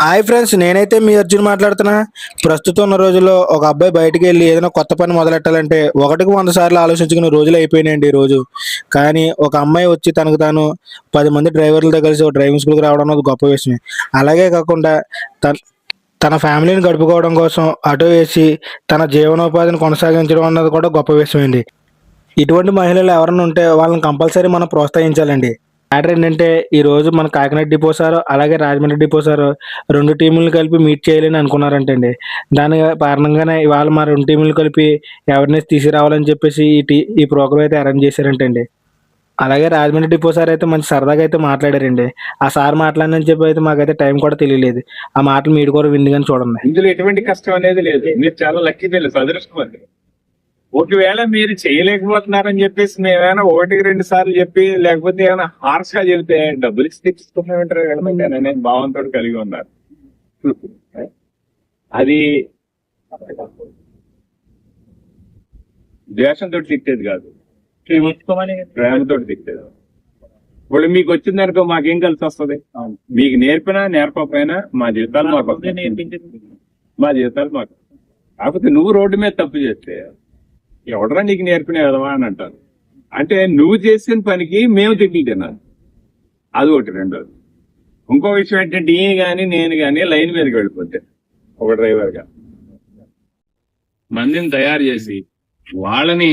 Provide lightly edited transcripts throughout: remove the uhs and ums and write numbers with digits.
Hi friends, నేనైతే మీ అర్జున్ మాట్లాడుతున్నా. ప్రస్తుతం ఉన్న రోజుల్లో ఒక అబ్బాయి బయటికి వెళ్ళి ఏదైనా కొత్త పని మొదలెట్టాలంటే ఒకటికి 100 సార్లు ఆలోచించుకునే రోజులు అయిపోయినాయండి ఈ రోజు. కానీ ఒక అమ్మాయి వచ్చి తనకు తాను 10 మంది డ్రైవర్లతో కలిసి ఒక డ్రైవింగ్ స్కూల్కి రావడం అన్నది గొప్ప విషయమే. అలాగే కాకుండా తన తన ఫ్యామిలీని గడుపుకోవడం కోసం ఆటో వేసి తన జీవనోపాధిని కొనసాగించడం అన్నది కూడా గొప్ప విషయం అండి. ఇటువంటి మహిళలు ఎవరైనా ఉంటే వాళ్ళని కంపల్సరీ మనం ప్రోత్సహించాలండి. మ్యాటర్ ఏంటంటే ఈ రోజు మన కాకినాడ డిపో సారు అలాగే రాజమండ్రి డిపో సారు 2 టీములను కలిపి మీట్ చేయాలని అనుకున్నారంటండి. దాని కారణంగానే ఇవాళ మా 2 టీములు కలిపి ఎవరినైతే తీసుకురావాలని చెప్పేసి ఈ ప్రోగ్రామ్ అయితే అరేంజ్ చేశారంటండి. అలాగే రాజమండ్రి డిపో సార్ అయితే మంచి సరదాగా అయితే మాట్లాడారండి. ఆ సార్ మాట్లాడినని చెప్పి అయితే మాకైతే టైం కూడా తెలియలేదు. ఆ మాటలు మీరు కూడా విందుగాని చూడండి. ఇందులో ఎటువంటి కష్టం అనేది లేదు. మీరు చాలా లక్కీ తెలుసు, అదృష్టం. ఒకవేళ మీరు చేయలేకపోతున్నారని చెప్పేసి మేమైనా 1-2 సార్లు చెప్పి లేకపోతే ఏమైనా హార్ష్ గా చెబితే డబ్బులు ఇచ్చి తెచ్చుకున్నామంటారు వెళ్ళమంటే నేను భావంతో కలిగి ఉన్నారు. అది ద్వేషంతో తిట్టేది కాదు, ప్రేమతో తిట్టేది. ఇప్పుడు మీకు వచ్చిందనుకో మాకేం కలిసి వస్తుంది? మీకు నేర్పినా నేర్పకపోయినా మా జీవితాలు మాకు కాకపోతే నువ్వు రోడ్డు మీద తప్పు చేస్తే ఎవడరా నీకు నేర్పినా కదవా అని అంటారు. అంటే నువ్వు చేసిన పనికి మేము తిట్టి తిన్నాను, అది ఒకటి. రెండోది ఇంకో విషయం ఏంటంటే ఈ గాని నేను గాని లైన్ మీదకి వెళ్ళిపోతే ఒక డ్రైవర్ గా మందిని తయారు చేసి వాళ్ళని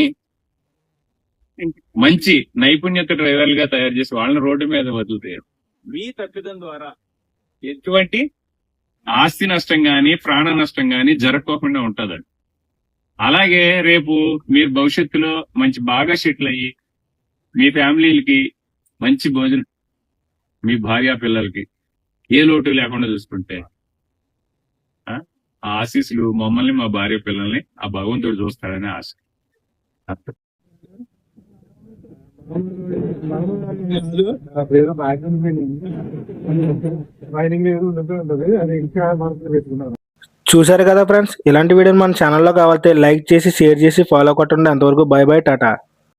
మంచి నైపుణ్యత డ్రైవర్లుగా తయారు చేసి వాళ్ళని రోడ్డు మీద వదులుతారు. మీ తప్పిదం ద్వారా ఎటువంటి ఆస్తి నష్టం గాని ప్రాణ నష్టం గాని జరగకోకుండా ఉంటదండి. అలాగే రేపు మీరు భవిష్యత్తులో మంచి బాగా సెటిల్ అయ్యి మీ ఫ్యామిలీలకి మంచి భోజనం, మీ భార్య పిల్లలకి ఏ లోటు లేకుండా చూసుకుంటే ఆ ఆశీస్సులు మమ్మల్ని మా భార్య పిల్లల్ని ఆ భగవంతుడు చూస్తాడని ఆశ. చూశారు కదా ఫ్రెండ్స్, ఇలాంటి వీడియోని మన ఛానల్లో కావాలంటే లైక్ చేసి షేర్ చేసి ఫాలో కొట్టండి. అంతవరకు బై బై, టాటా.